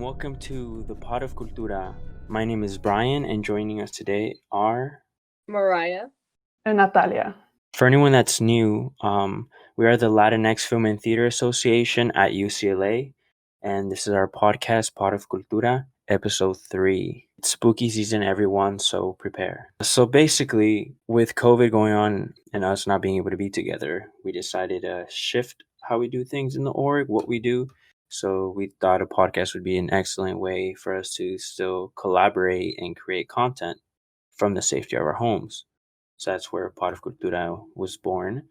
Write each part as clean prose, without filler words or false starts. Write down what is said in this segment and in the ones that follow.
welcome to the Pot of Cultura. My name is Brian, and joining us today are Mariah. And Natalia. For anyone that's new, we are the Latinx Film and Theater Association at UCLA, and this is our podcast, Pot of Cultura, episode 3. It's spooky season, everyone, so prepare. So basically, with COVID going on and us not being able to be together, we decided to shift how we do things in the org, what we do. So we thought a podcast would be an excellent way for us to still collaborate and create content from the safety of our homes. So that's where Pot of Cultura was born.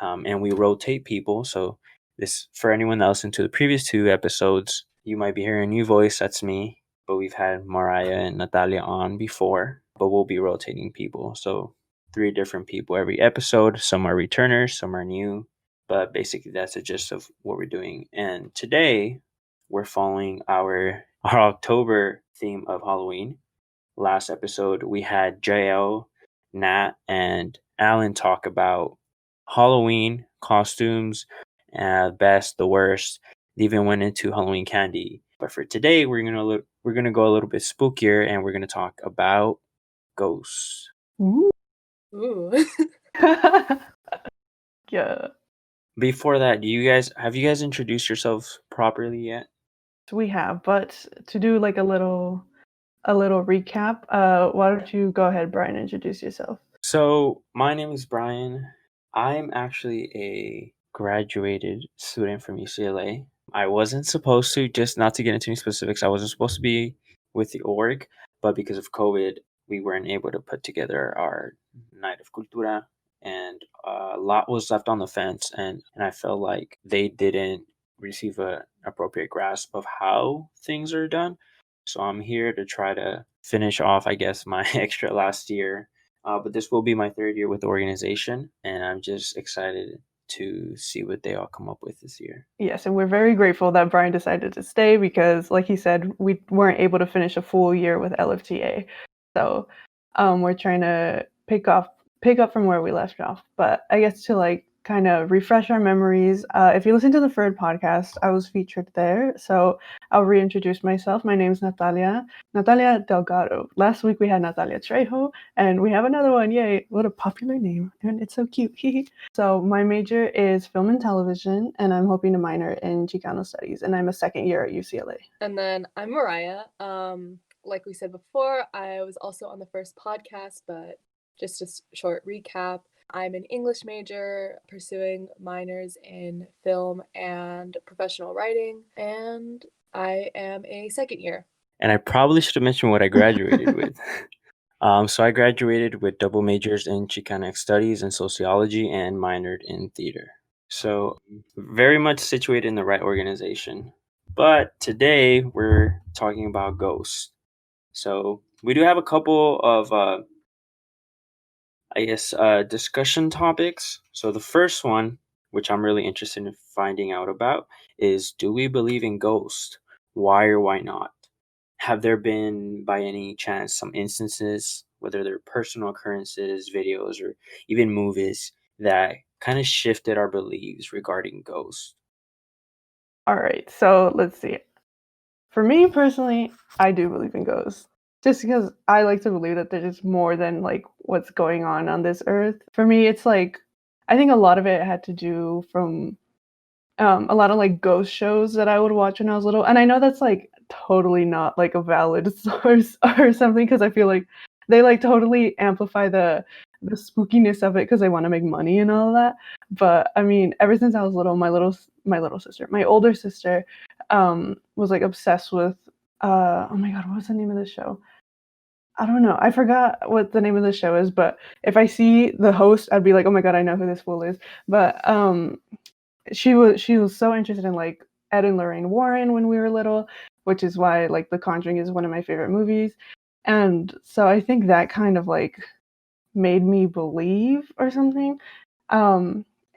And we rotate people. So this, for anyone that listened to the previous 2 episodes, you might be hearing a new voice. That's me. But we've had Mariah and Natalia on before. But we'll be rotating people. So 3 different people every episode. Some are returners, some are new. But basically, that's the gist of what we're doing. And today, we're following our October theme of Halloween. Last episode, we had JL, Nat, and Alan talk about Halloween costumes, best, the worst. They even went into Halloween candy. But for today, we're gonna go a little bit spookier, and we're gonna talk about ghosts. Ooh. Ooh. Yeah. Before that, have you guys introduced yourselves properly yet? We have, but to do like a little recap, why don't you go ahead, Brian, introduce yourself? So my name is Brian. I'm actually a graduated student from UCLA. I wasn't supposed to, just not to get into any specifics, I wasn't supposed to be with the org, but because of COVID, we weren't able to put together our Night of Cultura, and a lot was left on the fence, and I felt like they didn't receive an appropriate grasp of how things are done. So I'm here to try to finish off, I guess, my extra last year. But this will be my 3rd year with the organization, and I'm just excited to see what they all come up with this year. Yes, and we're very grateful that Brian decided to stay because, like he said, we weren't able to finish a full year with LFTA. So we're trying to pick up from where we left off. But I guess to like kind of refresh our memories, if you listen to the third podcast, I was featured there. So I'll reintroduce myself. My name's Natalia Delgado. Last week we had Natalia Trejo, and we have another one. Yay, what a popular name, and it's so cute. So my major is film and television, and I'm hoping to minor in Chicano studies, and I'm a 2nd year at UCLA. And then I'm Mariah. Like we said before, I was also on the first podcast, but just a short recap. I'm an English major pursuing minors in film and professional writing, and I am a 2nd year. And I probably should have mentioned what I graduated with. So I graduated with double majors in Chicana Studies and Sociology and minored in theater. So very much situated in the right organization. But today we're talking about ghosts. So we do have a couple of, discussion topics. So the first one, which I'm really interested in finding out about, is do we believe in ghosts? Why or why not? Have there been, by any chance, some instances, whether they're personal occurrences, videos, or even movies, that kind of shifted our beliefs regarding ghosts? All right, so let's see. For me personally, I do believe in ghosts. Just because I like to believe that there's more than like what's going on this earth. For me, it's like I think a lot of it had to do from a lot of like ghost shows that I would watch when I was little. And I know that's like totally not like a valid source or something because I feel like they like totally amplify the spookiness of it because they want to make money and all of that. But I mean, ever since I was little, my older sister, was like obsessed with oh my god, what was the name of the show? I don't know. I forgot what the name of the show is, but if I see the host, I'd be like, oh my god, I know who this fool is. But she was so interested in like Ed and Lorraine Warren when we were little, which is why like The Conjuring is one of my favorite movies. And so I think that kind of like made me believe or something.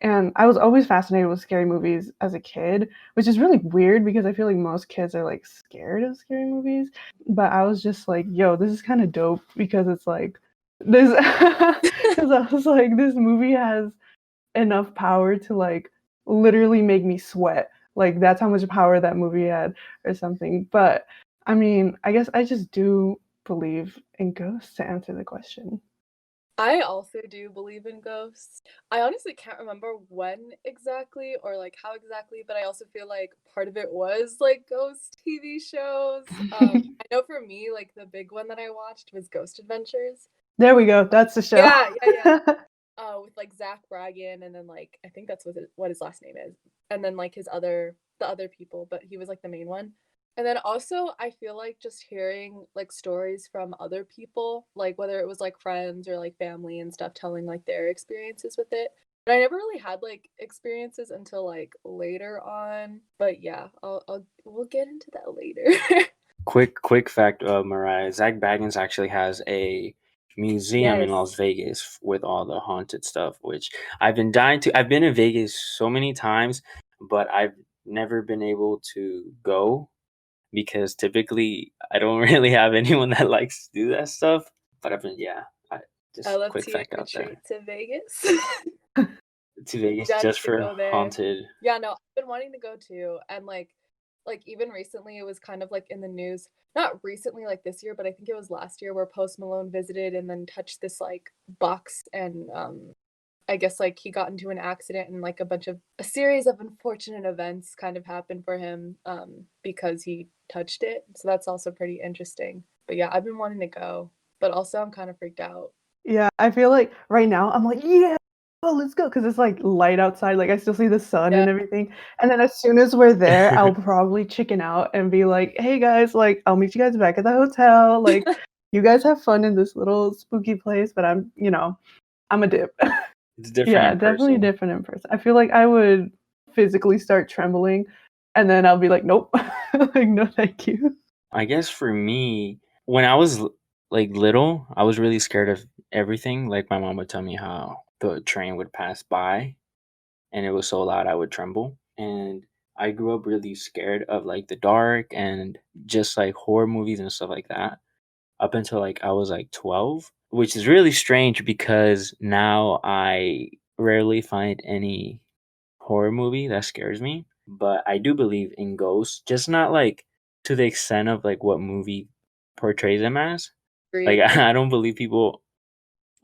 And I was always fascinated with scary movies as a kid, which is really weird because I feel like most kids are like scared of scary movies. But I was just like, yo, this is kind of dope because it's like this because I was like, this movie has enough power to like literally make me sweat Like that's how much power that movie had or something. But I mean, I guess I just do believe in ghosts to answer the question. I also do believe in ghosts. I honestly can't remember when exactly or like how exactly, but I also feel like part of it was like ghost TV shows. I know for me, like the big one that I watched was Ghost Adventures. There we go. That's the show. Yeah. With like Zach Braggon, and then like I think that's what his last name is, and then like the other people, but he was like the main one. And then also I feel like just hearing like stories from other people, like whether it was like friends or like family and stuff, telling like their experiences with it. But I never really had like experiences until like later on. But yeah, we'll get into that later. Quick fact, Mariah. Zach Baggins actually has a museum in Las Yes. Vegas with all the haunted stuff, which I've been dying to. I've been in Vegas so many times, but I've never been able to go because typically I don't really have anyone that likes to do that stuff. But I've been, yeah, I just love quick fact to out there. retreat to Vegas. To Vegas Yeah, I just need to for go there. haunted. Yeah, no, I've been wanting to go too, and like even recently it was kind of like in the news. Not recently, like this year, but I think it was last year where Post Malone visited and then touched this like box, and I guess like he got into an accident, and like a series of unfortunate events kind of happened for him because he touched it. So that's also pretty interesting. But yeah, I've been wanting to go, but also I'm kind of freaked out. Yeah, I feel like right now I'm like, yeah, oh, let's go because it's like light outside. Like I still see the sun Yeah. and everything. And then as soon as we're there, I'll probably chicken out and be like, hey guys, like I'll meet you guys back at the hotel. Like you guys have fun in this little spooky place, but I'm a dip. It's different Yeah, in definitely person. different in person. I feel like I would physically start trembling and then I'll be like, nope, like no, thank you. I guess for me, when I was like little, I was really scared of everything. Like my mom would tell me how the train would pass by and it was so loud I would tremble. And I grew up really scared of like the dark and just like horror movies and stuff like that up until like I was like 12, which is really strange because now I rarely find any horror movie that scares me, but I do believe in ghosts, just not like to the extent of like what movie portrays them as. Like Agreed. I don't believe people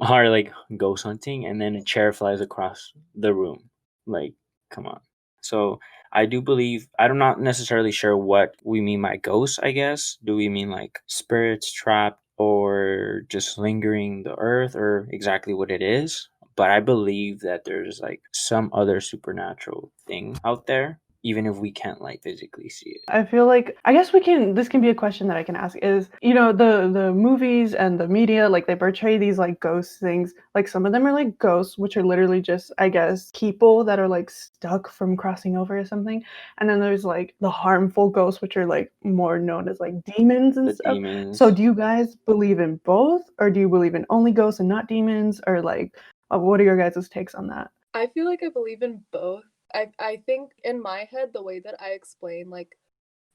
are like ghost hunting and then a chair flies across the room. Like, come on. So I do believe I'm not necessarily sure what we mean by ghosts, I guess. Do we mean like spirits trapped or just lingering the earth or exactly what it is? But I believe that there's like some other supernatural thing out there, even if we can't like physically see it. I feel like I guess this can be a question that I can ask is, the movies and the media, like they portray these like ghost things. Like some of them are like ghosts, which are literally just, I guess, people that are like stuck from crossing over or something. And then there's like the harmful ghosts, which are like more known as like demons and The stuff. So demons. do you guys believe in both, or do you believe in only ghosts and not demons? Or like what are your guys' takes on that? I feel like I believe in both. I think in my head the way that I explain like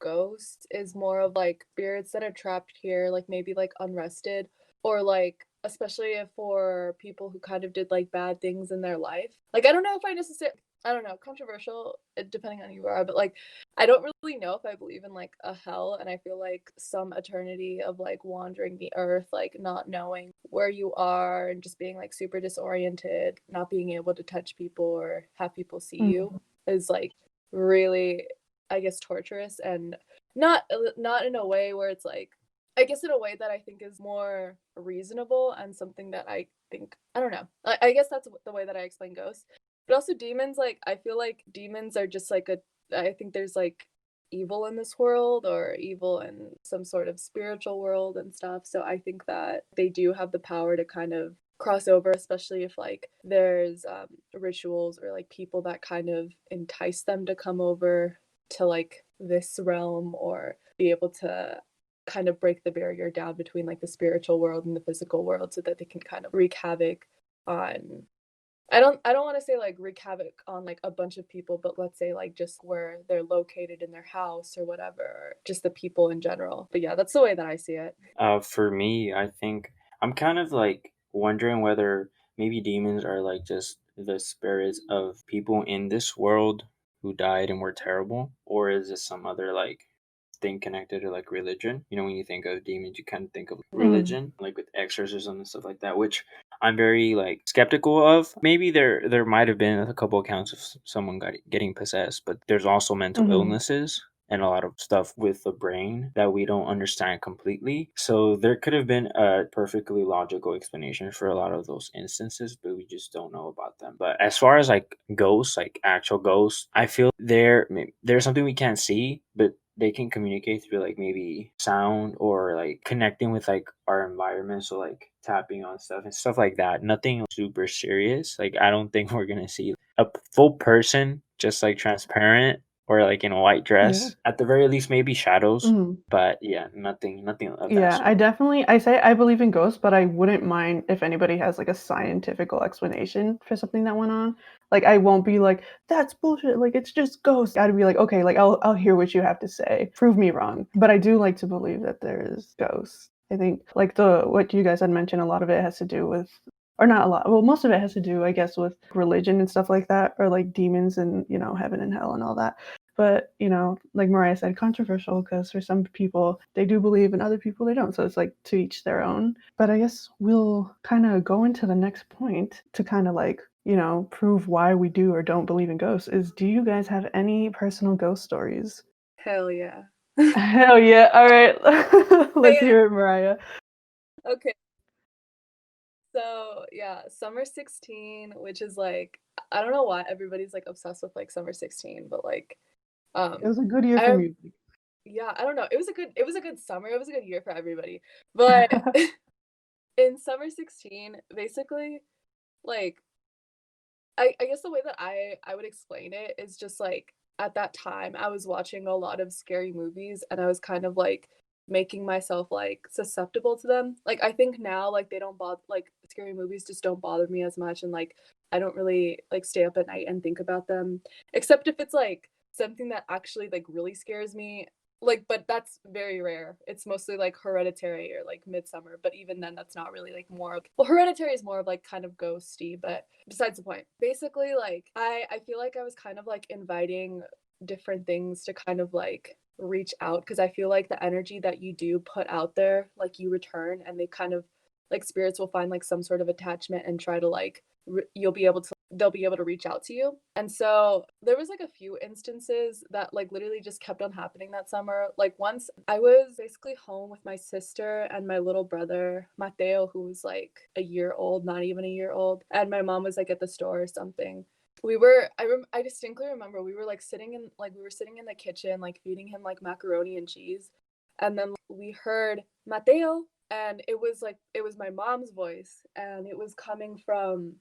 ghosts is more of like spirits that are trapped here, like maybe like unrested, or like especially if for people who kind of did like bad things in their life. Like I don't know, controversial depending on who you are, but like I don't really know if I believe in like a hell, and I feel like some eternity of like wandering the earth, like not knowing where you are and just being like super disoriented, not being able to touch people or have people see you is like really, I guess, torturous, and not in a way where it's like, I guess in a way that I think is more reasonable and something that I think, I don't know. I guess that's the way that I explain ghosts. But also demons, like I feel like demons are just like I think there's like evil in this world or evil in some sort of spiritual world and stuff. So I think that they do have the power to kind of cross over, especially if like there's rituals or like people that kind of entice them to come over to like this realm, or be able to kind of break the barrier down between like the spiritual world and the physical world so that they can kind of wreak havoc on, I don't want to say like wreak havoc on like a bunch of people, but let's say like just where they're located in their house or whatever, or just the people in general. But yeah, that's the way that I see it. For me, I think I'm kind of like wondering whether maybe demons are like just the spirits of people in this world who died and were terrible, or is this some other like thing connected to like religion? You know, when you think of demons, you kind of think of Mm. religion, like with exorcism and stuff like that, which I'm very like skeptical of. Maybe there might have been a couple accounts of someone getting possessed, but there's also mental Mhm. illnesses and a lot of stuff with the brain that we don't understand completely. So there could have been a perfectly logical explanation for a lot of those instances, but we just don't know about them. But as far as like ghosts, like actual ghosts, I feel there's something we can't see, but they can communicate through like maybe sound or like connecting with like our environment, so like tapping on stuff and stuff like that. Nothing super serious. Like I don't think we're gonna see a full person just like transparent or like in a white Yeah. dress. At the very least, maybe shadows. Mhm. But yeah, nothing of that Yeah, sort. I say I believe in ghosts, but I wouldn't mind if anybody has like a scientifical explanation for something that went on. Like I won't be like, that's bullshit, like it's just ghosts. I'd be like, okay, like I'll hear what you have to say. Prove me wrong. But I do like to believe that there is ghosts. I think like the what you guys had mentioned, a lot of it has to do with or not a lot. Well, most of it has to do, I guess, with religion and stuff like that, or like demons and, heaven and hell and all that. But, like Mariah said, controversial because for some people they do believe and other people they don't. So it's like to each their own. But I guess we'll kind of go into the next point to kind of like, prove why we do or don't believe in ghosts is do you guys have any personal ghost stories? Hell yeah. Hell yeah. All right. Let's Yeah. hear it, Mariah. Okay. So yeah, Summer 16, which is like I don't know why everybody's like obsessed with like Summer 16, but like It was a good year for I music. yeah, I don't know. It was a good summer. It was a good year for everybody. But in Summer 16, basically, like I guess the way that I would explain it is just like at that time I was watching a lot of scary movies and I was kind of like making myself like susceptible to them. Like I think now like they don't bother like scary movies just don't bother me as much and like I don't really like stay up at night and think about them except if it's like something that actually like really scares me. Like but that's very rare. It's mostly like Hereditary or like Midsummer, but even then that's not really like more of well Hereditary is more of like kind of ghosty, but besides the point. Basically, like I feel like I was kind of like inviting different things to kind of like reach out because I feel like the energy that you do put out there, like you return and they kind of like spirits will find like some sort of attachment and try to like you'll be able to they'll be able to reach out to you. And so there was like a few instances that like literally just kept on happening that summer. Like once I was basically home with my sister and my little brother, Mateo, who was like a year old, not even a year old, and my mom was like at the store or something. I distinctly remember we were sitting in the kitchen like feeding him like macaroni and cheese. And then we heard Mateo and it was my mom's voice and it was coming from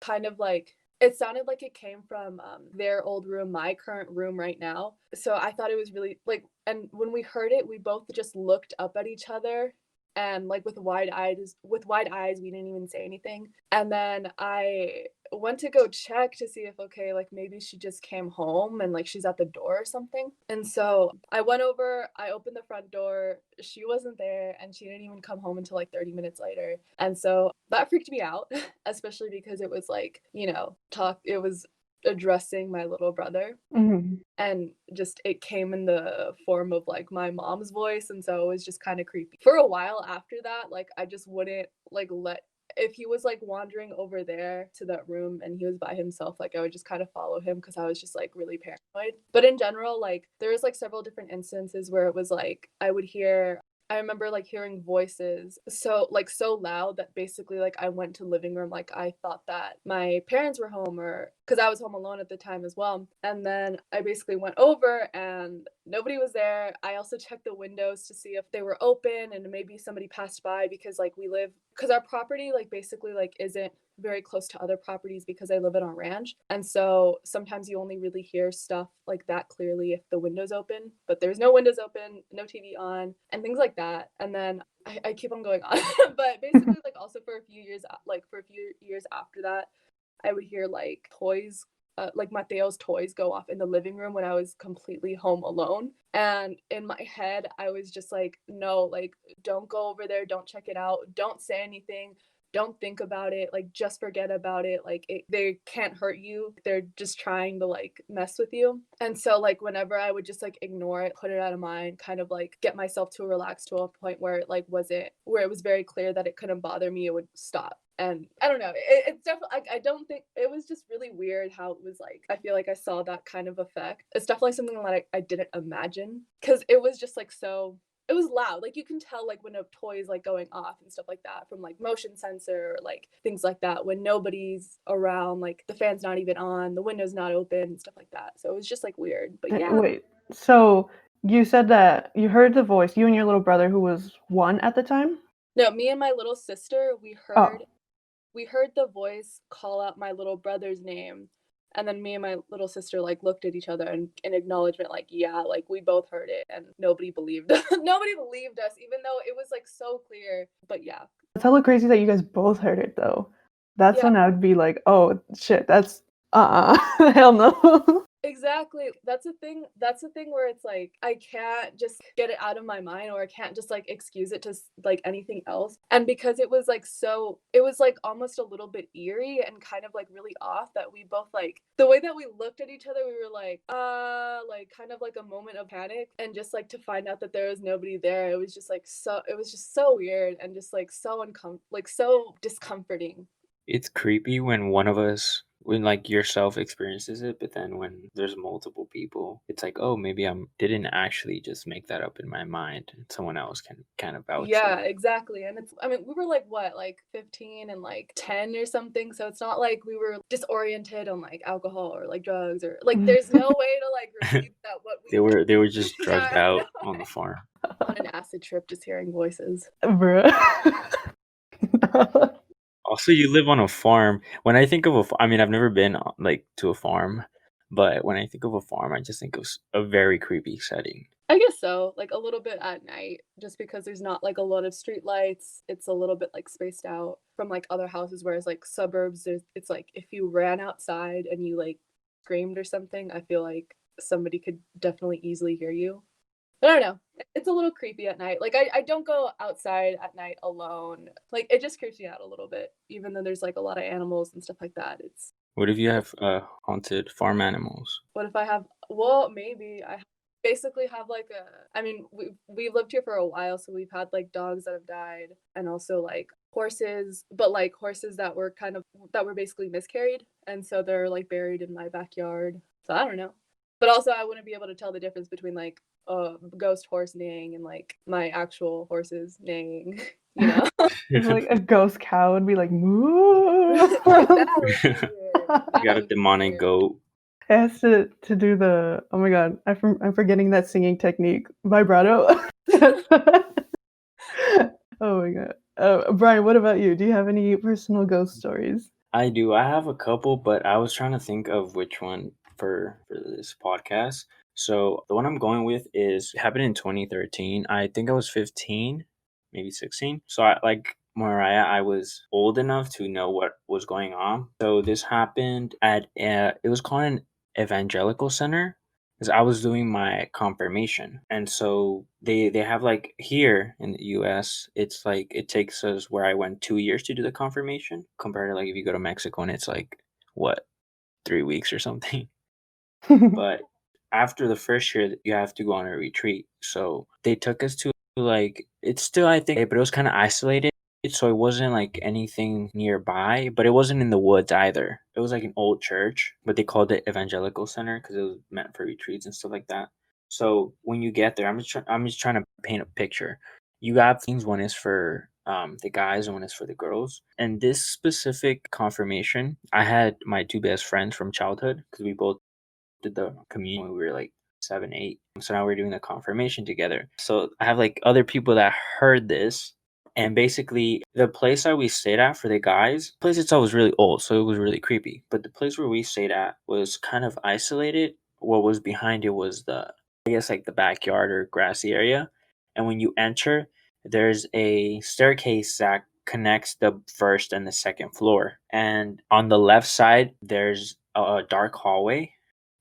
kind of like it sounded like it came from their old room, my current room right now. So I thought it was really like, and when we heard it, we both just looked up at each other and like with wide eyes, we didn't even say anything. And then I went to go check to see if okay, like maybe she just came home and like she's at the door or something. And so I went over, I opened the front door, she wasn't there, and she didn't even come home until like 30 minutes later. And so that freaked me out, especially because it was like, it was addressing my little brother Mhm. and just it came in the form of like my mom's voice and so it was just kind of creepy for a while after that. Like I just wouldn't like let if he was like wandering over there to that room and he was by himself, like I would just kind of follow him because I was just like really paranoid. But in general, like there was like several different instances where it was like I remember like hearing voices so loud that basically like I went to living room like I thought that my parents were home or cuz I was home alone at the time as well. And then I basically went over and nobody was there. I also checked the windows to see if they were open and maybe somebody passed by because like we live cuz our property like basically like isn't very close to other properties because I live in a ranch. And so sometimes you only really hear stuff like that clearly if the window's open, but there's no windows open, no TV on, and things like that. And then I keep on going on. But basically, like also for a few years, after that, I would hear like toys, like Mateo's toys go off in the living room when I was completely home alone. And in my head, I was just like, no, like, don't go over there, don't check it out, don't say anything, don't think about it, like just forget about it, like they can't hurt you, they're just trying to like mess with you. And so like whenever I would just like ignore it, put it out of mind, kind of like get myself to relax to a point where it like wasn't, where it was very clear that it couldn't bother me, it would stop. And I don't know, it's definitely I don't think it was just really weird how it was like I feel like I saw that kind of effect. It's definitely something that I didn't imagine, because it was just like so, it was loud. Like you can tell like when a toy is like going off and stuff like that from like motion sensor or like things like that when nobody's around, like the fan's not even on, the window's not open, stuff like that. So it was just like weird. But yeah. Wait, so you said that you heard the voice, you and your little brother who was 1 at the time? No, me and my little sister, Oh, we heard the voice call out my little brother's name, and then me and my little sister like looked at each other and in acknowledgement, like yeah, like we both heard it, and nobody believed nobody believed us, even though it was like so clear. But yeah. it's hella crazy that you guys both heard it though. That's Yeah, when I would be like, oh shit, that's hell no. exactly. That's the thing where it's like I can't just get it out of my mind, or I can't just like excuse it to like anything else. And because it was like so, it was like almost a little bit eerie and kind of like really off, that we both like the way that we looked at each other, we were like kind of like a moment of panic, and just like to find out that there was nobody there, it was just like so, it was just so weird and just like so like so discomforting. It's creepy when one of us, when like yourself experiences it, but then when there's multiple people, it's like, oh, maybe I didn't actually just make that up in my mind. Someone else can kind of vouch for Yeah, it. exactly. And it's, I mean, we were like what, like 15 and like 10 or something. So it's not like we were disoriented on like alcohol or like drugs, or like there's no way to like refute that what we They were just drugged yeah, out on the farm. on an acid trip just hearing voices. Bruh. Also, you live on a farm. When I think of I mean, I've never been like to a farm, but when I think of a farm, I just think of a very creepy setting. I guess so, like a little bit at night, just because there's not like a lot of street lights. It's a little bit like spaced out from like other houses, whereas like suburbs, it's like if you ran outside and you like screamed or something, I feel like somebody could definitely easily hear you. But I don't know. It's a little creepy at night. Like I don't go outside at night alone. Like it just creeps me out a little bit, even though there's like a lot of animals and stuff like that. It's What if you have haunted farm animals? what if I have, well, maybe I basically have like a, I mean, we've lived here for a while, so we've had like dogs that have died, and also like horses, but like horses that were kind of, that were basically miscarried, and so they're like buried in my backyard. So I don't know. But also I wouldn't be able to tell the difference between like a ghost horse neighing and like my actual horses neighing, you know? It's like a ghost cow would be like, moo. That would be weird. You got That a would be demonic weird. goat. It has to do the, oh my god, I'm forgetting that singing technique, vibrato. Oh my god. Brian, what about you? Do you have any personal ghost stories? I do. I have a couple, but I was trying to think of which one for this podcast. So the one I'm going with is happened in 2013. I think I was 15, maybe 16. So I like Mariah, I was old enough to know what was going on. So this happened at it was called an evangelical center because I was doing my confirmation. And so they have like here in the US, it's like it takes us where I went 2 years to do the confirmation compared to like if you go to Mexico and it's like what 3 weeks or something. But after the first year, you have to go on a retreat. So they took us to like it's still I think, but it was kind of isolated. So it wasn't like anything nearby, but it wasn't in the woods either. It was like an old church, but they called it Evangelical Center because it was meant for retreats and stuff like that. So when you get there, I'm just trying to paint a picture. You have things. One is for the guys, and one is for the girls. And this specific confirmation, I had my two best friends from childhood because we both did the communion when we were like 7, 8. So now we're doing the confirmation together. So I have like other people that heard this. And basically, the place that we stayed at for the guys, the place itself was really old, so it was really creepy. But the place where we stayed at was kind of isolated. What was behind it was I guess, like the backyard or grassy area. And when you enter, there's a staircase that connects the first and the second floor. And on the left side, there's a dark hallway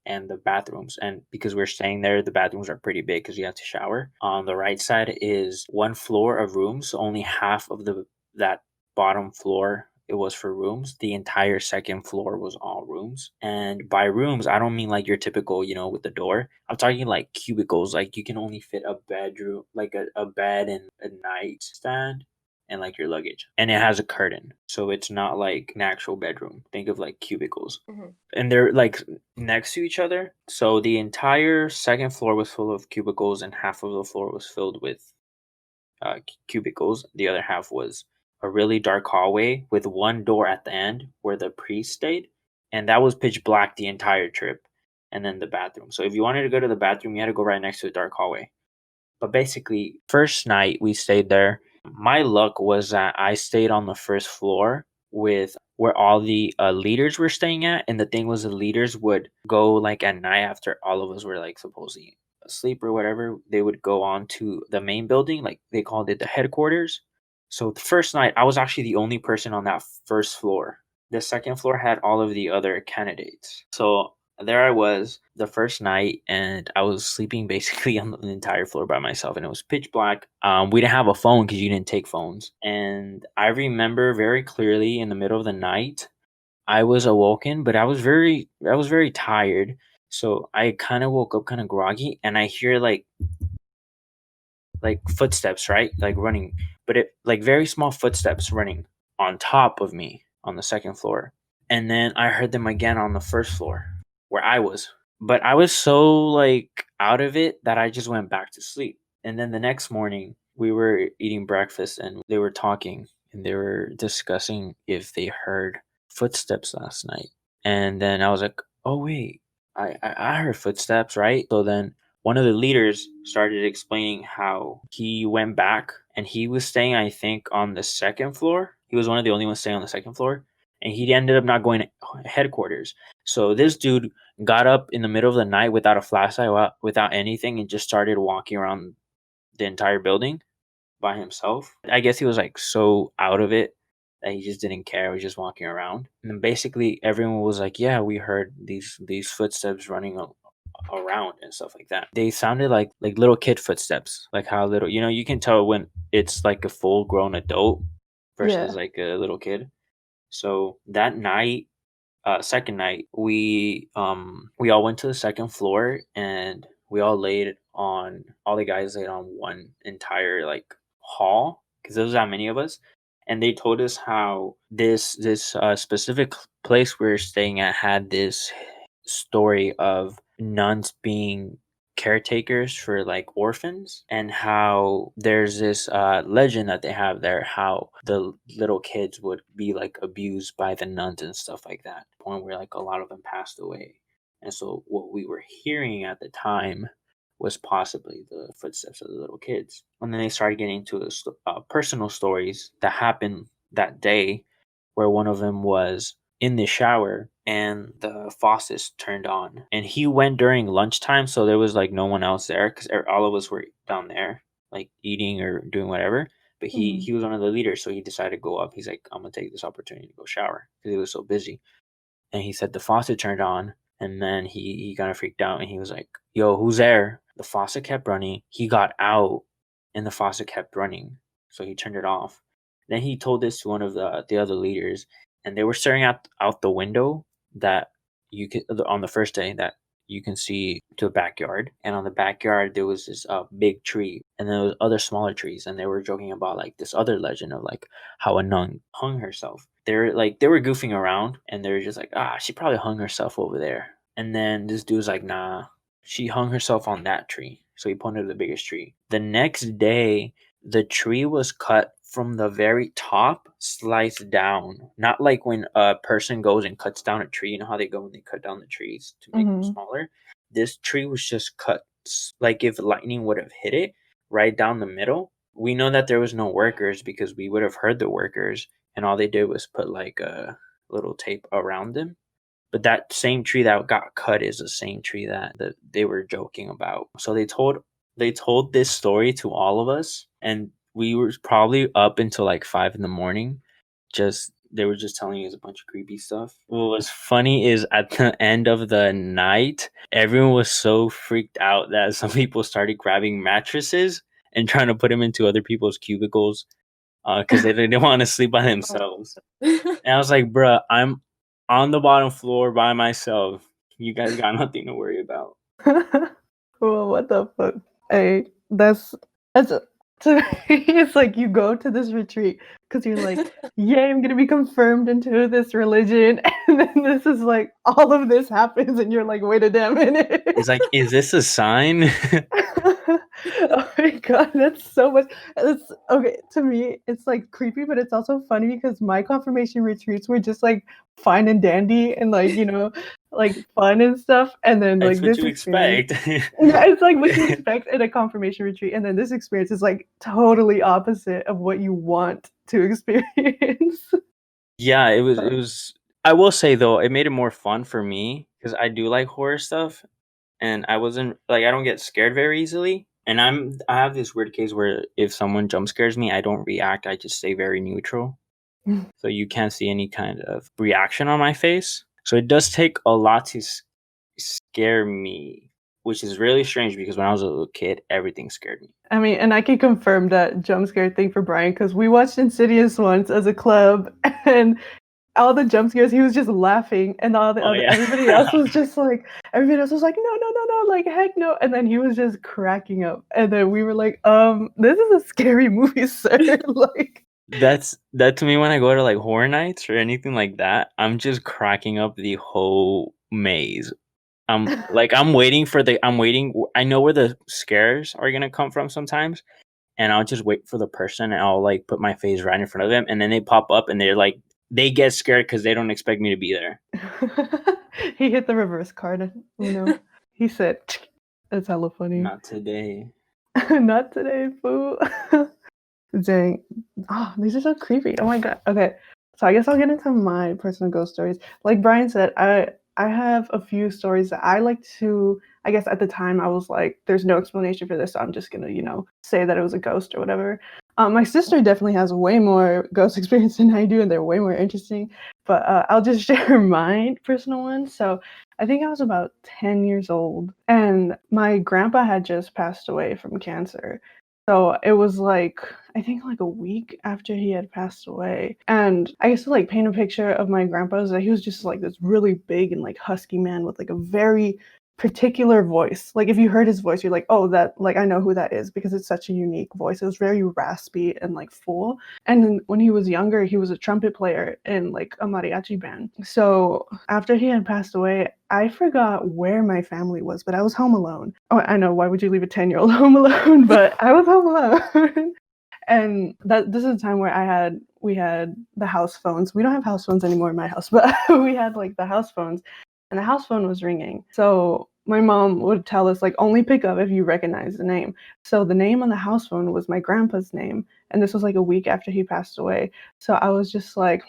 and the bathrooms. And because we're staying there, the bathrooms are pretty big because you have to shower. On the right side is one floor of rooms, so only half of the that bottom floor, it was for rooms. The entire second floor was all rooms. And by rooms, I don't mean like your typical, with the door. I'm talking like cubicles. Like you can only fit a bedroom, like a bed and a nightstand and like your luggage. And it has a curtain. So it's not like an actual bedroom. Think of like cubicles. Mhm. And they're like next to each other. So the entire second floor was full of cubicles and half of the floor was filled with cubicles. The other half was a really dark hallway with one door at the end where the priest stayed, and that was pitch black the entire trip. And then the bathroom. So if you wanted to go to the bathroom, you had to go right next to the dark hallway. But basically, first night we stayed there. My luck was that I stayed on the first floor with where all the leaders were staying at, and the thing was the leaders would go like at night after all of us were like supposedly asleep or whatever. They would go on to the main building, like they called it the headquarters. So the first night, I was actually the only person on that first floor. The second floor had all of the other candidates. So there I was the first night, and I was sleeping basically on the entire floor by myself, and it was pitch black. We didn't have a phone because you didn't take phones. And I remember very clearly in the middle of the night, I was awoken, but I was very tired. So I kind of woke up kind of groggy, and I hear like footsteps, right? Like running, but it like very small footsteps running on top of me on the second floor. And then I heard them again on the first floor where I was. But I was so like out of it that I just went back to sleep. And then the next morning, we were eating breakfast and they were talking and they were discussing if they heard footsteps last night. And then I was like, oh, wait, I heard footsteps, right? So then one of the leaders started explaining how he went back and he was staying, I think, on the second floor. He was one of the only ones staying on the second floor. And he ended up not going to headquarters. So this dude got up in the middle of the night without a flashlight, without anything, and just started walking around the entire building by himself. I guess he was like so out of it that he just didn't care. He was just walking around. And then basically everyone was like, yeah, we heard these footsteps running around and stuff like that. They sounded like little kid footsteps, like how little, you can tell when it's like a full grown adult versus Yeah. like a little kid. So that night, second night, we all went to the second floor and we all laid on all the guys laid on one entire like hall because there was that many of us, and they told us how this specific place we were staying at had this story of nuns being caretakers for like orphans, and how there's this legend that they have there how the little kids would be like abused by the nuns and stuff like that, point where like a lot of them passed away. And so what we were hearing at the time was possibly the footsteps of the little kids. And then they started getting into personal stories that happened that day, where one of them was in the shower and the faucets turned on, and he went during lunchtime, so there was like no one else there because all of us were down there like eating or doing whatever. But he was one of the leaders, so he decided to go up. He's like, I'm gonna take this opportunity to go shower because he was so busy. And he said the faucet turned on, and then he kind of freaked out and he was like, yo, who's there? The faucet kept running. He got out and the faucet kept running, so he turned it off. Then he told this to one of the other leaders, and they were staring out the window that you could on the first day that you can see to a backyard. And on the backyard there was this big tree, and then there was other smaller trees, and they were joking about like this other legend of like how a nun hung herself. They were goofing around, and they were just like, she probably hung herself over there. And then this dude was like, nah, she hung herself on that tree. So he pointed to the biggest tree. The next day, the tree was cut from the very top, sliced down. Not like when a person goes and cuts down a tree. You know how they go and they cut down the trees to make them smaller? This tree was just cut like if lightning would have hit it right down the middle. We know that there was no workers because we would have heard the workers, and all they did was put like a little tape around them. But that same tree that got cut is the same tree that they were joking about. So they told this story to all of us, and we were probably up until like 5 in the morning. They were just telling us a bunch of creepy stuff. What was funny is at the end of the night, everyone was so freaked out that some people started grabbing mattresses and trying to put them into other people's cubicles. because they didn't want to sleep by themselves. And I was like, bruh, I'm on the bottom floor by myself. You guys got nothing to worry about. Well, what the fuck? Hey, that's to me, it's like you go to this retreat because you're like, yay, I'm gonna be confirmed into this religion, and then this is like all of this happens, and you're like, wait a damn minute. It's like, is this a sign? Oh my god, that's so much. It's okay to me. It's like creepy, but it's also funny because my confirmation retreats were just like fine and dandy and like like fun and stuff. And then That's like what this you experience, expect. yeah, it's like what you expect in a confirmation retreat, and then this experience is like totally opposite of what you want to experience. Yeah, it was. I will say though, it made it more fun for me because I do like horror stuff, and I wasn't like I don't get scared very easily. And I have this weird case where if someone jump scares me, I don't react. I just stay very neutral. So you can't see any kind of reaction on my face. So it does take a lot to scare me, which is really strange because when I was a little kid, everything scared me. I mean, and I can confirm that jump scare thing for Brian because we watched Insidious once as a club, and all the jump scares, he was just laughing, and all the other, yeah. everybody else was just like, everybody else was like, no, like heck no, and then he was just cracking up, and then we were like, this is a scary movie, sir. Like That to me when I go to like horror nights or anything like that, I'm just cracking up the whole maze. I'm waiting for I know where the scares are gonna come from sometimes, and I'll just wait for the person and I'll like put my face right in front of them, and then they pop up and they're like they get scared because they don't expect me to be there. he hit the reverse card, he said, that's hella funny. Not today. Not today, fool. Dang. Oh, these are so creepy. Oh my god. Okay. So I guess I'll get into my personal ghost stories. Like Brian said, I have a few stories that I like to, I guess at the time I was like, there's no explanation for this, so I'm just gonna, say that it was a ghost or whatever. My sister definitely has way more ghost experience than I do, and they're way more interesting. But I'll just share my personal one. So I think I was about 10 years old, and my grandpa had just passed away from cancer. So it was like, I think like a week after he had passed away. And I used to like paint a picture of my grandpa is that he was just like this really big and like husky man with like a very particular voice. Like if you heard his voice, you're like, oh, that, like I know who that is because it's such a unique voice. It was very raspy and like full. And then when he was younger, he was a trumpet player in like a mariachi band. So after he had passed away, I forgot where my family was, but I was home alone. Oh, I know, why would you leave a 10-year-old home alone? But I was home alone. And this is a time where we had the house phones. We don't have house phones anymore in my house, but we had like the house phones, and the house phone was ringing. So my mom would tell us like only pick up if you recognize the name. So the name on the house phone was my grandpa's name, and this was like a week after he passed away. So I was just like,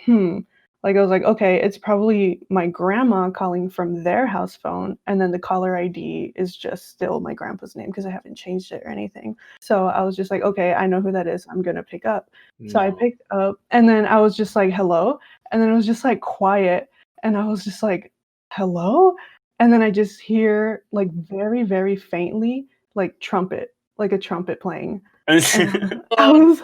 like I was like, okay, it's probably my grandma calling from their house phone, and then the caller ID is just still my grandpa's name because I haven't changed it or anything. So I was just like, okay, I know who that is. I'm gonna pick up. So I picked up, and then I was just like, hello, and then it was just like quiet, and I was just like, hello, and then I just hear like very, very faintly like a trumpet playing. And I was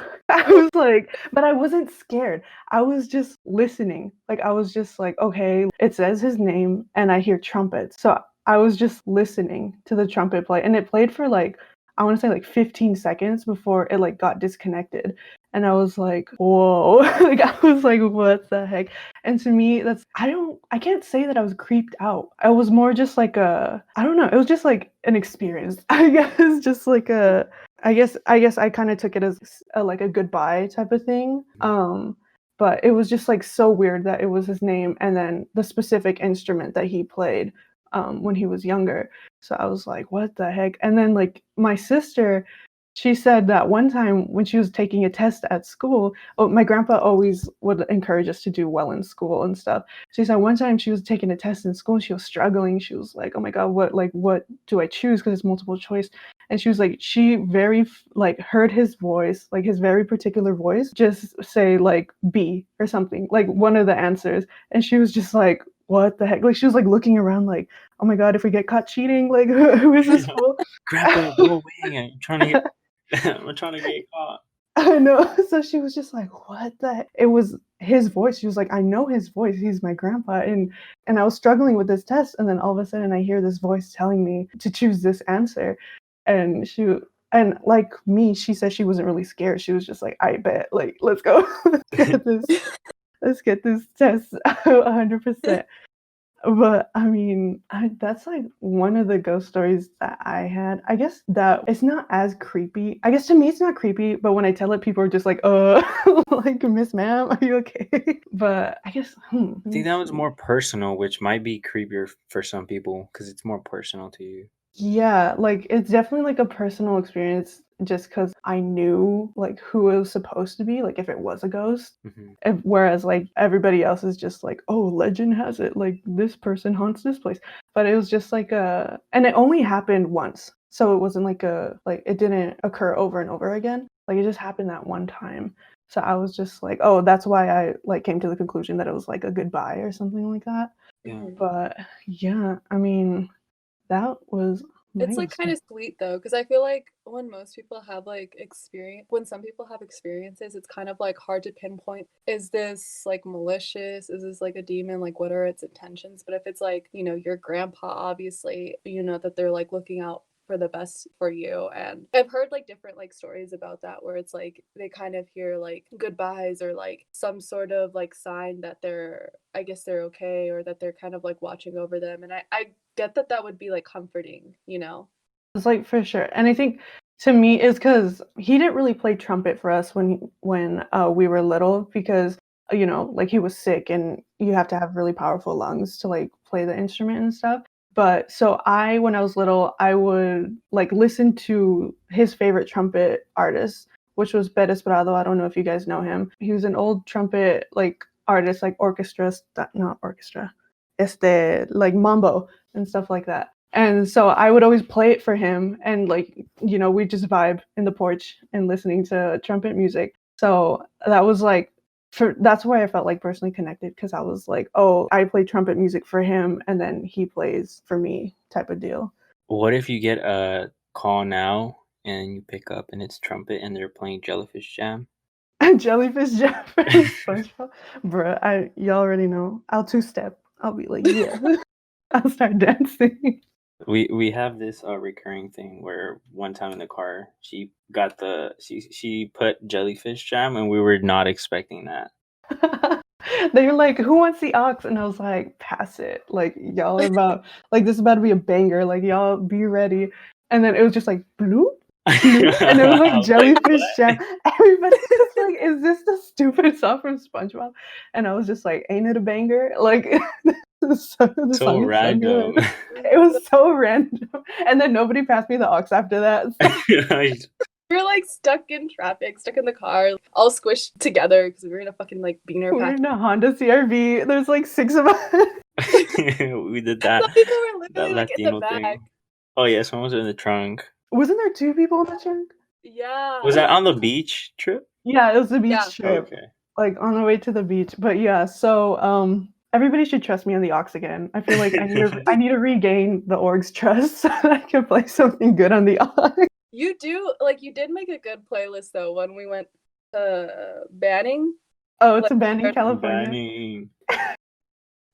like, but I wasn't scared. I was just listening. Like I was just like, okay, it says his name and I hear trumpets. So I was just listening to the trumpet play, and it played for like, I want to say like 15 seconds before it like got disconnected. And I was like, whoa. Like I was like, what the heck? And to me, I can't say that I was creeped out. I was more just like I don't know. It was just like an experience. I guess just like I guess I kind of took it as like a goodbye type of thing. But it was just like so weird that it was his name and then the specific instrument that he played when he was younger. So I was like, what the heck? And then like my sister, she said that one time when she was taking a test at school, my grandpa always would encourage us to do well in school and stuff. She said one time she was taking a test in school and she was struggling. She was like, oh my God, what do I choose? Because it's multiple choice. And she was like, she very like heard his voice, like his very particular voice, just say like B or something, like one of the answers. And she was just like, what the heck? Like she was like looking around like, oh my God, if we get caught cheating, like who is this fool? Grandpa, go away. I'm trying to get caught. I know. So she was just like, "What the?" It was his voice. She was like, "I know his voice. He's my grandpa." And I was struggling with this test, and then all of a sudden I hear this voice telling me to choose this answer, and and like me, she said she wasn't really scared. She was just like, "I bet. Like, let's go. Let's get this test 100%." But I mean, that's like one of the ghost stories that I had. I guess that it's not as creepy. I guess to me it's not creepy, but when I tell it, people are just like, like, Miss Ma'am, are you okay?" But I guess, let I me think that one's see. more personal, which might be creepier for some people because it's more personal to you. Yeah, like it's definitely like a personal experience just because I knew like who it was supposed to be, like if it was a ghost. Hmm. Whereas like everybody else is just like, oh, legend has it, like this person haunts this place. But it was just like and it only happened once. So it wasn't like like it didn't occur over and over again. Like it just happened that one time. So I was just like, oh, that's why I like came to the conclusion that it was like a goodbye or something like that. Yeah. Mhm. But yeah, I mean, that was my It's like kind experience. of sweet though, because I feel like when most people have like experience, when some people have experiences, it's kind of like hard to pinpoint, is this like malicious? Is this like a demon? Like, what are its intentions? But if it's like, your grandpa, obviously, you know that they're like looking out for the best for you. And I've heard like different like stories about that where it's like they kind of hear like goodbyes or like some sort of like sign that I guess they're okay or that they're kind of like watching over them. And I get that that would be like comforting, you know? It's like for sure. And I think to me is because he didn't really play trumpet for us when we were little because like he was sick and you have to have really powerful lungs to like play the instrument and stuff. But so when I was little, I would like listen to his favorite trumpet artist, which was Bet Esperado. I don't know if you guys know him. He was an old trumpet like artist, like not orchestra, like mambo and stuff like that. And so I would always play it for him and like, we just vibe in the porch and listening to trumpet music. So that was like that's why I felt like personally connected because I was like, oh, I play trumpet music for him and then he plays for me type of deal. What if you get a call now and you pick up and it's trumpet and they're playing Jellyfish Jam? Jellyfish Jeff from SpongeBob. Bruh, y'all already know. I'll two-step. I'll be like, yeah. I'll start dancing. We have this recurring thing where one time in the car she got she put Jellyfish Jam and we were not expecting that. They were like, "Who wants the ox?" And I was like, "Pass it. Like y'all are about like this is about to be a banger. Like y'all be ready." And then it was just like bloop, bloop, and it was I like was like, Jellyfish Jam. what? Everybody was like, "Is this the stupid song from SpongeBob?" And I was just like, "Ain't it a banger?" Like the So song is so random. good. It was so random. And then nobody passed me the ox after that. So We were like stuck in traffic, stuck in the car, all squished together because we were in a fucking like beaner we're pack. in a Honda CRV. There's like 6 of us. We did that Some people were that literally like in the Latino back. thing. Oh yeah, someone was in the trunk. Wasn't there 2 people in the trunk? Was Yeah. that on the beach trip? Yeah, it was a Yeah. beach trip, Okay. like on the way to the beach. But yeah, so everybody should trust me on the aux again. I feel like I need to regain the org's trust so that I can play something good on the aux. You did make a good playlist though when we went to Banning. Oh, it's Like a band in our California. Banning.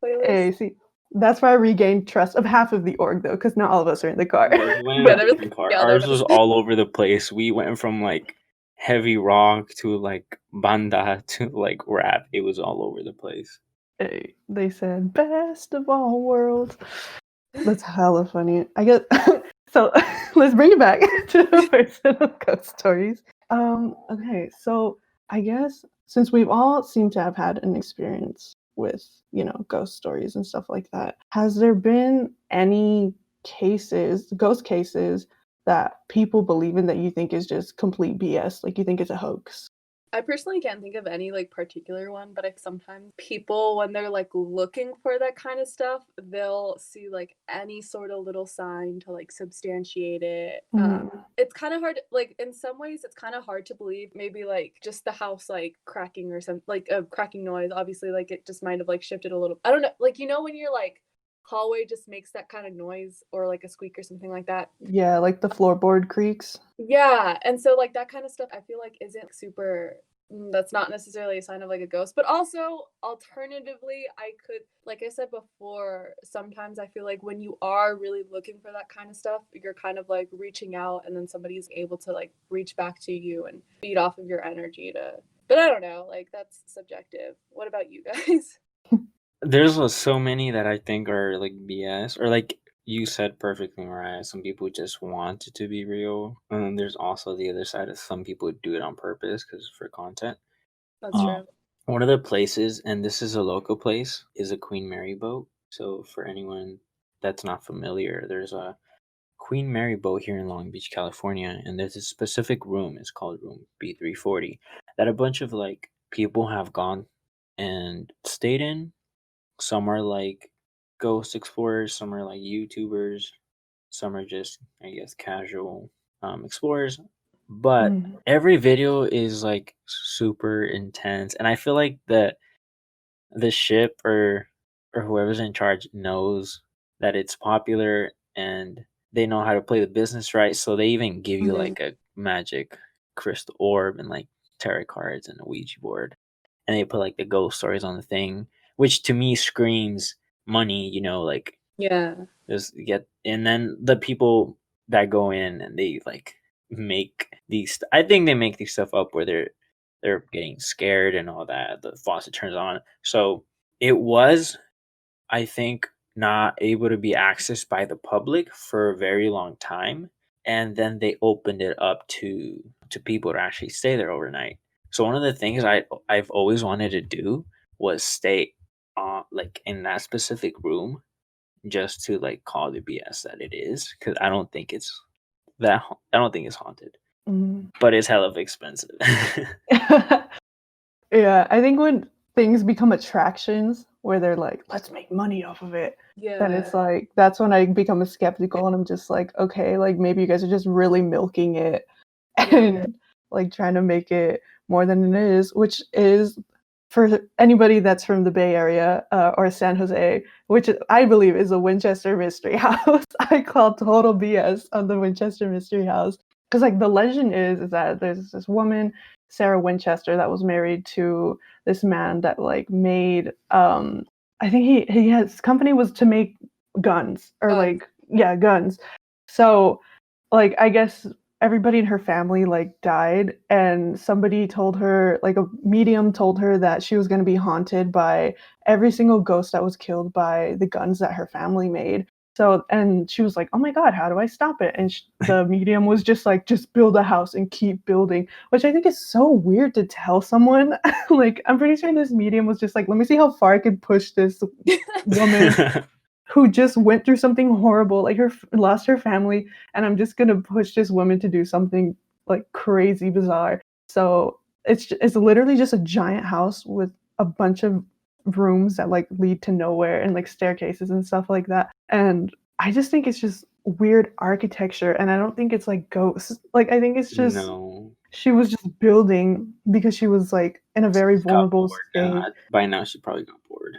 playlist. Hey, see, that's where I regained trust of half of the org though, because not all of us are in the car. Yeah, we went in Yeah, a But there was different car. yeah, there Ours was was all over the place. We went from like heavy rock to like banda to like rap. It was all over the place. hey, they said best of all worlds. That's hella funny. I guess so. Let's bring it back to the personal ghost stories. Okay, so I guess since we've all seemed to have had an experience with, ghost stories and stuff like that, has there been any ghost cases that people believe in that you think is just complete BS? Like you think it's a hoax? I personally can't think of any like particular one, but sometimes people when they're like looking for that kind of stuff, they'll see like any sort of little sign to like substantiate it. Mm. It's kind of hard, like in some ways it's kind of hard to believe maybe like just the house like cracking or something, like a cracking noise, obviously like it just might have like shifted a little. I don't know, like when you're like hallway just makes that kind of noise or like a squeak or something like that. Yeah, like the floorboard creaks. Yeah, and so, like, that kind of stuff I feel like isn't super that's not necessarily a sign of, like, a ghost, but also, alternatively, I could like I said before, sometimes I feel like when you are really looking for that kind of stuff, you're kind of, like, reaching out, and then somebody's able to, like, reach back to you and feed off of your energy to but I don't know, like, that's subjective. What about you guys? There's so many that I think are like BS, or like you said perfectly, Mariah. Some people just want it to be real, and then there's also the other side of some people do it on purpose because for content. That's Um, true. One of the places, and this is a local place, is a Queen Mary boat. So for anyone that's not familiar, there's a Queen Mary boat here in Long Beach, California, and there's a specific room. It's called Room B340 that a bunch of like people have gone and stayed in. Some are like ghost explorers, some are like YouTubers, some are just, I guess, casual explorers. But Mm. every video is like super intense, and I feel like the ship or whoever's in charge knows that it's popular and they know how to play the business right. So they even give you Mhm. like a magic crystal orb and like tarot cards and a Ouija board, and they put like the ghost stories on the thing, which to me screams money. Like Yeah. just get, and then the people that go in and they like make these. I think they make these stuff up where they're getting scared and all that. The faucet turns on, so it was, I think, not able to be accessed by the public for a very long time, and then they opened it up to people to actually stay there overnight. So one of the things I've always wanted to do was stay like in that specific room just to like call the BS that it is, because I don't think it's haunted, Mm. but it's hella expensive. Yeah, I think when things become attractions where they're like, let's make money off of it, then Yeah. it's like that's when I become a skeptical and I'm just like, okay, like maybe you guys are just really milking it Yeah. and like trying to make it more than it is, which is for anybody that's from the Bay Area or San Jose, which I believe is a Winchester Mystery House. I call total BS on the Winchester Mystery House because like the legend is that there's this woman, Sarah Winchester, that was married to this man that like made I think he his company was to make guns or Guns. like yeah guns. So like I guess everybody in her family like died and somebody told her like a medium told her that she was going to be haunted by every single ghost that was killed by the guns that her family made. So and she was like, oh my god, how do I stop it? And the medium was just like, just build a house and keep building, which I think is so weird to tell someone. Like I'm pretty sure this medium was just like, let me see how far I can push this woman who just went through something horrible, like lost her family, and I'm just gonna push this woman to do something like crazy bizarre. So it's literally just a giant house with a bunch of rooms that like lead to nowhere and like staircases and stuff like that. And I just think it's just weird architecture, and I don't think it's like ghosts. Like I think it's just No, she was just building because she was like in a very just got vulnerable bored. state. By now, she probably got bored.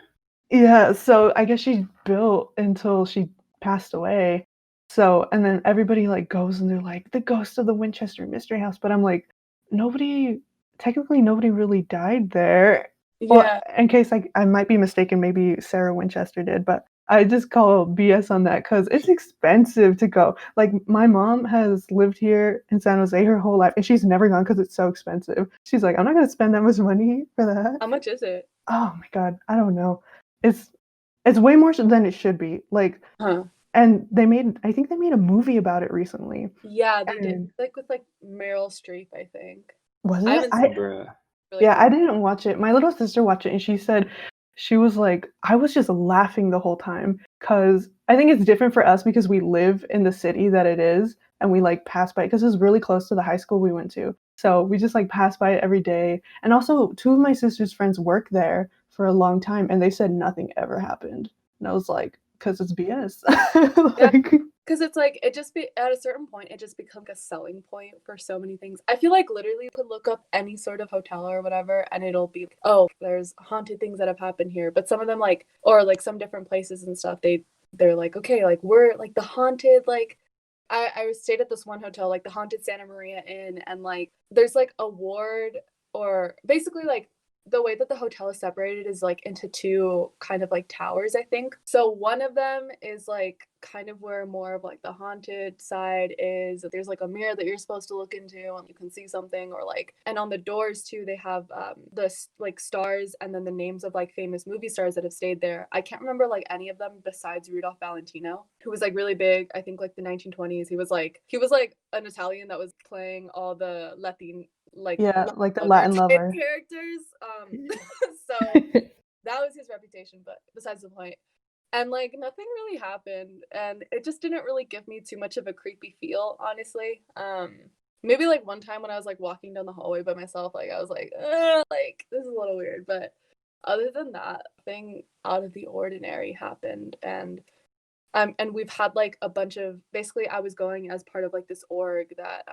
Yeah, so I guess she built until she passed away. So, and then everybody like goes and they're like, the ghost of the Winchester Mystery House. But I'm like, nobody, technically, nobody really died there. Well, Yeah. in case I might be mistaken, maybe Sarah Winchester did, but I just call BS on that because it's expensive to go. Like, my mom has lived here in San Jose her whole life and she's never gone because it's so expensive. She's like, I'm not going to spend that much money for that. How much is it? Oh my God, I don't know. It's it's way more than it should be. Like, Huh. and I think they made a movie about it recently. Yeah, they did. And Like with like Meryl Streep, I think. was I it? haven't seen it. Bruh. Really Yeah, good. I didn't watch it. My little sister watched it and she said she was like, I was just laughing the whole time because I think it's different for us because we live in the city that it is and we like pass by it because it's really close to the high school we went to. So we just like pass by it every day. And also, two of my sister's friends work there for a long time and they said nothing ever happened. And I was like, because it's BS. Yeah, Like, Because it's like it just be at a certain point, it just becomes a selling point for so many things. I feel like literally you could look up any sort of hotel or whatever, and it'll be oh, there's haunted things that have happened here. But some of them like or like some different places and stuff, they're like okay, like we're like the haunted like. I stayed at this one hotel, like the haunted Santa Maria Inn, and like there's like a ward or basically like the way that the hotel is separated is like into two kind of like towers, I think. So one of them is like kind of where more of like the haunted side is. There's like a mirror that you're supposed to look into and you can see something or like and on the doors too they have like stars and then the names of like famous movie stars that have stayed there. I can't remember like any of them besides Rudolph Valentino, who was like really big, I think like the 1920s. He was like an Italian that was playing all the Latin Yeah, like the Latin lover. characters. So that was his reputation, but besides the point. And like nothing really happened, and it just didn't really give me too much of a creepy feel, honestly. Maybe like one time when I was like walking down the hallway by myself, like I was like this is a little weird, but other than that, nothing out of the ordinary happened, and we've had like a bunch of basically I was going as part of like this org that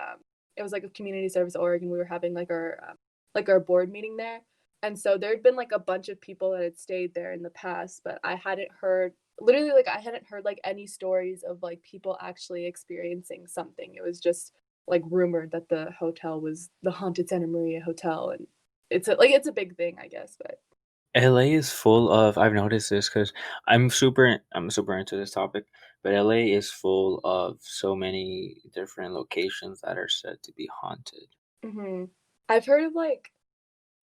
it was like a community service org and we were having like our board meeting there. And so there'd been like a bunch of people that had stayed there in the past, but I hadn't heard literally like I hadn't heard like any stories of like people actually experiencing something. It was just like rumored that the hotel was the haunted Santa Maria Hotel and it's a big thing, I guess, but LA is full of I've noticed this because I'm super into this topic, but LA is full of so many different locations that are said to be haunted. hmm I've heard of like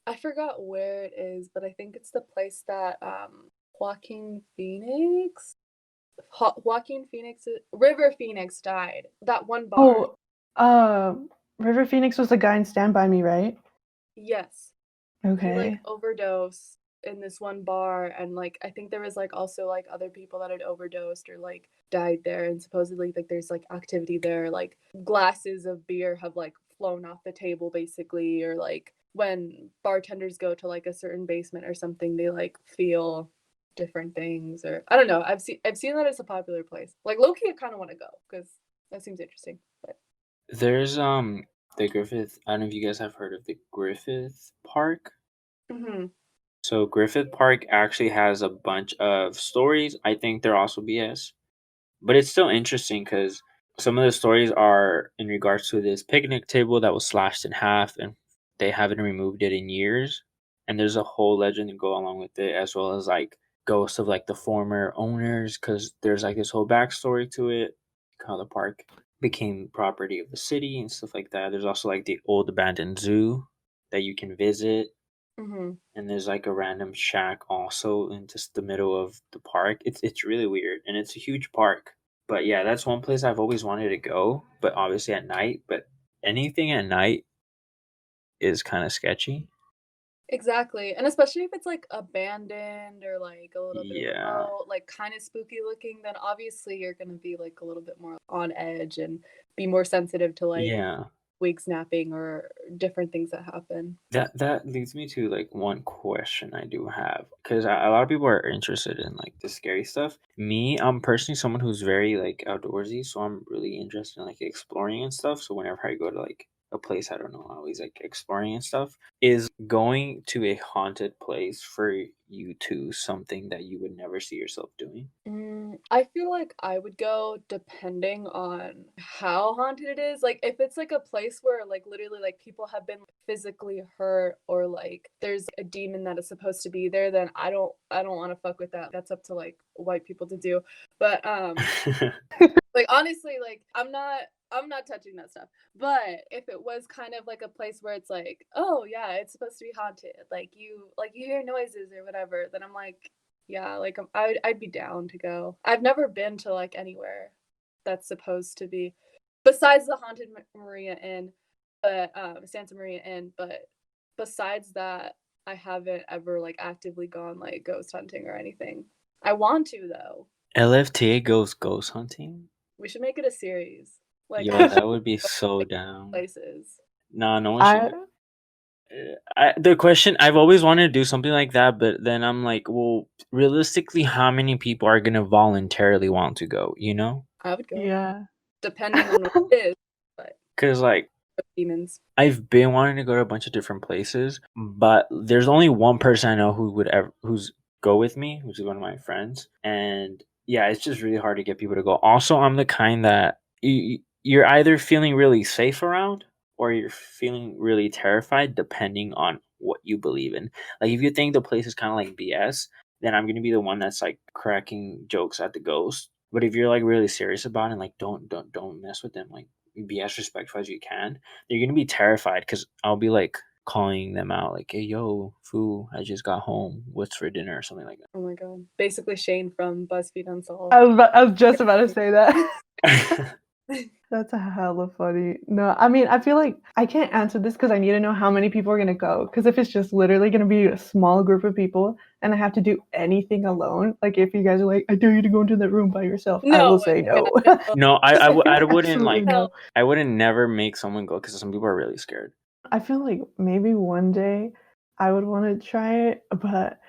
I forgot where it is, but I think it's the place that Joaquin Phoenix Joaquin Phoenix River Phoenix died. That one bar. Oh, River Phoenix was the guy in Stand By Me, right? Yes. He like Okay. overdosed in this one bar and like I think there was like also like other people that had overdosed or like died there and supposedly like there's like activity there like glasses of beer have like flown off the table basically or like when bartenders go to like a certain basement or something they like feel different things or I don't know. I've seen that it's a popular place. Like low key I kind of want to go cuz that seems interesting. But There's the Griffith. I don't know if you guys have heard of the Griffith Park. mhm. So Griffith Park actually has a bunch of stories. I think they're also BS, but it's still interesting because some of the stories are in regards to this picnic table that was slashed in half, and they haven't removed it in years. And there's a whole legend to go along with it, as well as like ghosts of like the former owners, because there's like this whole backstory to it, how the park became property of the city and stuff like that. There's also like the old abandoned zoo that you can visit, Mhm. and there's like a random shack also in just the middle of the park. It's really weird, and it's a huge park. But yeah, that's one place I've always wanted to go, but obviously at night. But anything at night is kind of sketchy. Exactly, and especially if it's, like, abandoned or, like, a little bit Yeah, remote, like, kinda spooky looking, then obviously you're gonna be, like, a little bit more on edge and be more sensitive to, like, yeah. wig snapping or different things that happen. That leads me to like one question I do have, because a lot of people are interested in like the scary stuff. Me, I'm personally someone who's very like outdoorsy, so I'm really interested in like exploring and stuff. So whenever I go to like a place I don't know, I always like exploring and stuff. Is going to a haunted place for you to something that you would never see yourself doing? I feel like I would go depending on how haunted it is. Like if it's like a place where like literally like people have been physically hurt or like there's a demon that is supposed to be there, then I don't want to fuck with that. That's up to like white people to do. But like honestly, like I'm not touching that stuff. But if it was kind of like a place where it's like, oh yeah, it's supposed to be haunted, like you hear noises or whatever, then I'm like, yeah, like I'd be down to go. I've never been to like anywhere that's supposed to be besides the haunted Maria Inn, but Santa Maria Inn, but besides that, I haven't ever like actively gone like ghost hunting or anything. I want to though. LFTA goes ghost hunting. We should make it a series. Like Yo, that actually would be go, so like down. places. Nah, no one I should. The question I've always wanted to do something like that, but then I'm like, well, realistically, how many people are gonna voluntarily want to go? You know? I would go. Yeah. Depending on what it is, but Because, like, demons. I've been wanting to go to a bunch of different places, but there's only one person I know who would ever who's go with me, which is one of my friends. And yeah, it's just really hard to get people to go. Also, I'm the kind that you're either feeling really safe around or you're feeling really terrified, depending on what you believe in. Like, if you think the place is kind of like BS, then I'm gonna be the one that's like cracking jokes at the ghost. But if you're like really serious about it, and, like, don't mess with them, like, be as respectful as you can, you're gonna be terrified because I'll be like calling them out, like, "Hey, yo, foo, I just got home. What's for dinner?" or something like Oh my god. Basically Shane from BuzzFeed Unsolved. I was just about to say that. that. That's hella funny. No, I mean, I feel like I can't answer this because I need to know how many people are gonna go. Because if it's just literally gonna be a small group of people and I have to do anything alone, like if you guys are like, I dare you to go into that room by yourself, I will say no. No, I wouldn't Absolutely like. no. I wouldn't never make someone go because some people are really scared. I feel like maybe one day I would want to try it, but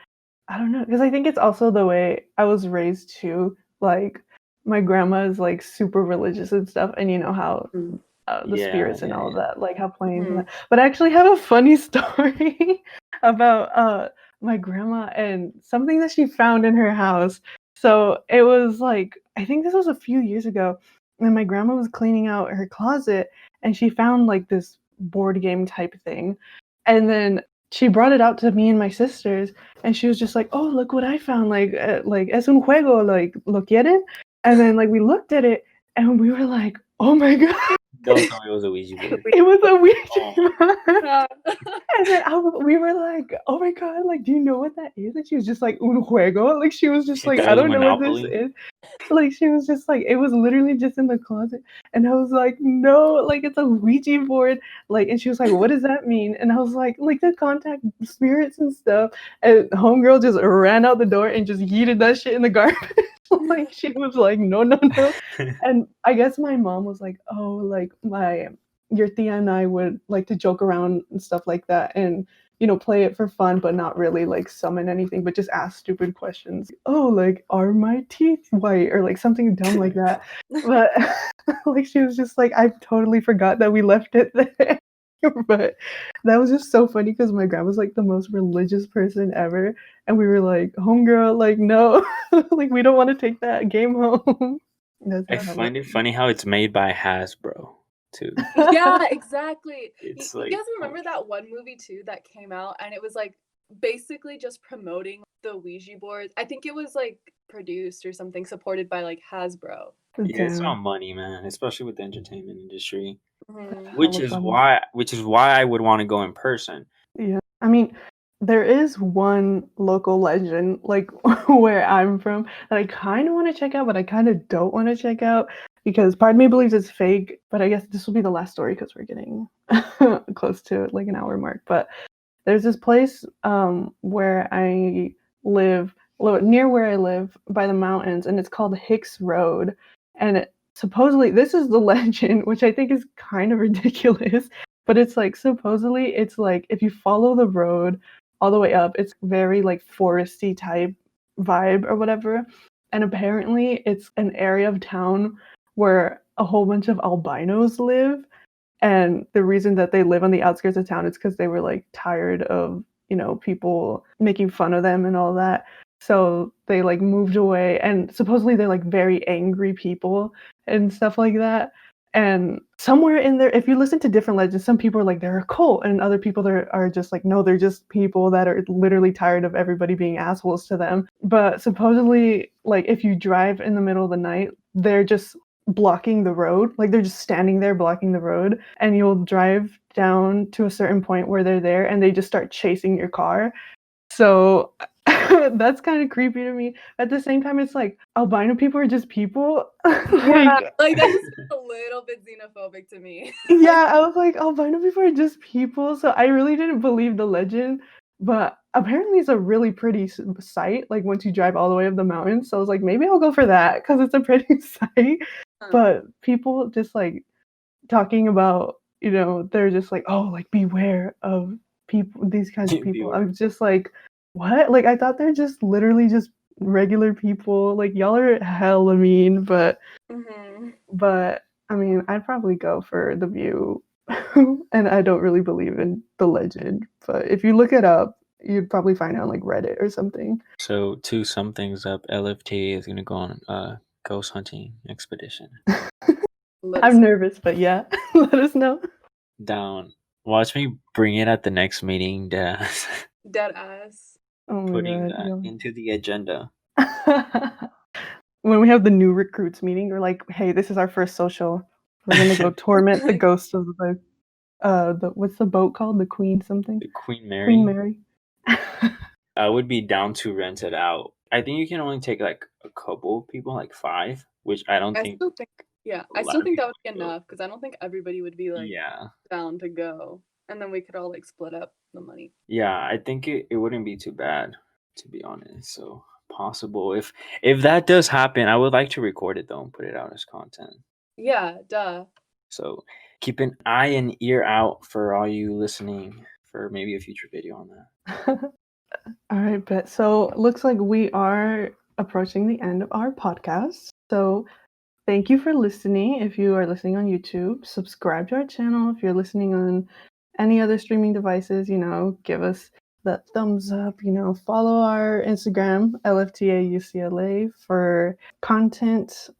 I don't know because I think it's also the way I was raised too. Like my grandma is like super religious and stuff, and you know how Mm. the Yeah, spirits and yeah, all of yeah. that, like how planes and Mhm. that. But I actually have a funny story about my grandma and something that she found in her house. So it was like I think this was a few years ago, and my grandma was cleaning out her closet, and she found like this board game type thing, and then she brought it out to me and my sisters, and she was just like, "Oh, look what I found! Like es un juego, like lo quieren?" And then like we looked at it, and we were like, "Oh my god!" Don't tell me it was a Ouija board. It was a Ouija Oh. board. Ah. And then we were like, "Oh my god! Like, do you know what that is?" And she was just like, "Un juego." Like, she was just She like, thought "I it was don't know what this Monopoly. is." Like, she was just like, it was literally just in the closet, and I was like, "No, like it's a Ouija board." Like, and she was like, "What does that mean?" And I was like to contact spirits and stuff. And homegirl just ran out the door and just yeeted that shit in the garbage. Like, she was like, "No, no, no." And I guess my mom was like, "Oh, like your tia and I would like to joke around and stuff like that, and play it for fun, but not really like summon anything, but just ask stupid questions. Oh, like, are my teeth white?" Or like something dumb like that. But like she was just like, I totally forgot that we left it there. But that was just so funny because my grandma's like the most religious person ever. And we were like, homegirl, like, no, like we don't want to take that game home. That's I how find it funny how it's made by Hasbro too. Yeah, exactly. It's You like, guys remember that one movie too that came out and it was like basically just promoting the Ouija board. I think it was like produced or something supported by like Hasbro. yeah, it's all Damn. money, man, especially with the entertainment industry. Mhm. Which Hella is funny. why I would want to go in person. Yeah. I mean, there is one local legend, like where I'm from, that I kind of want to check out, but I kind of don't want to check out because part of me believes it's fake. But I guess this will be the last story because we're getting close to like an hour mark. But there's this place where I live, near where I live by the mountains, and it's called Hicks Road. And supposedly, this is the legend, which I think is kind of ridiculous, but it's like supposedly it's like if you follow the road all the way up, it's very like foresty type vibe or whatever. And apparently, it's an area of town where a whole bunch of albinos live, and the reason that they live on the outskirts of town is because they were like tired of, people making fun of them and all that. So they like moved away, and supposedly they're like very angry people and stuff like that. And somewhere in there, if you listen to different legends, some people are like they're a cult, and other people are just like, no, they're just people that are literally tired of everybody being assholes to them. But supposedly, like if you drive in the middle of the night, they're just blocking the road. Like they're just standing there blocking the road, and you'll drive down to a certain point where they're there and they just start chasing your car. So that's kind of creepy to me. At the same time, it's like albino people are just people. Yeah, like that just feels a little bit xenophobic to me. Yeah, I was like, albino people are just people. So I really didn't believe the legend, but apparently it's a really pretty sight. Like once you drive all the way up the mountain, so I was like, maybe I'll go for that because it's a pretty sight. But people just like talking about, they're just like, oh, like beware of people, these kinds of people. Beware. I'm just like, what? Like I thought they're just literally just regular people. Like y'all are hella mean, but Mm-hmm. I mean, I'd probably go for The View. And I don't really believe in the legend, but if you look it up, you'd probably find it on like Reddit or something. So to sum things up, LFT is gonna go on a ghost hunting expedition. Let us I'm nervous, but yeah, let us know. Down. Watch me bring it at the next meeting. dead ass. Oh my Putting god, that into the agenda. when we have the new recruits meeting, we're like, hey, this is our first social. We're gonna go torment the ghosts of the what's the boat called? The Queen something? The Queen Mary. Queen Mary. I would be down to rent it out. I think you can only take like a couple of people, like 5, which I don't I think. still think, yeah, a I lot still of think that would people be go. enough because I don't think everybody would be like Yeah. down to go, and then we could all like split up the money. Yeah, I think it wouldn't be too bad, to be honest. So possible. If that does happen, I would like to record it though and put it out as content. Yeah, duh. So keep an eye and ear out for all you listening for maybe a future video on that. All right, bet. So looks like we are approaching the end of our podcast. So thank you for listening. If you are listening on YouTube, subscribe to our channel. If you're listening on any other streaming devices, give us that thumbs up, follow our Instagram, LFTA UCLA, for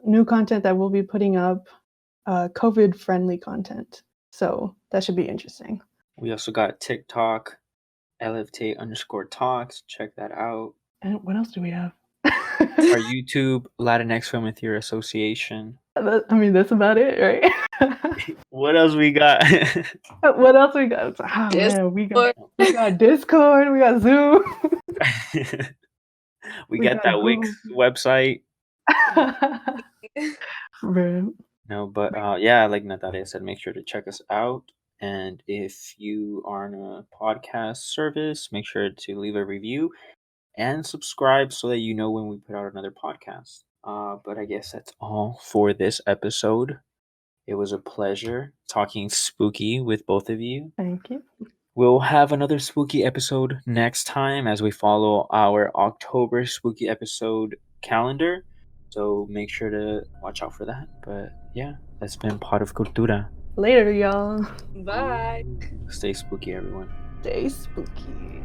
new content that we'll be putting up, COVID-friendly content. So that should be interesting. We also got TikTok, LFT_talks. Check that out. And what else do we have? Our YouTube, Latinx Film and Theater Association. That's about it, right? What else we got? What else we got? Oh, man, we got Discord, we got Zoom. we We got got that Wix website. Bro. No, but yeah, like Natalia said, make sure to check us out. And if you are on a podcast service, make sure to leave a review and subscribe so that you know when we put out another podcast. But I guess that's all for this episode. It was a pleasure talking spooky with both of you. Thank you. We'll have another spooky episode next time as we follow our October spooky episode calendar. So make sure to watch out for that. But yeah, that's been Pot of Cultura. Later, y'all. Bye. Stay spooky, everyone. Stay spooky.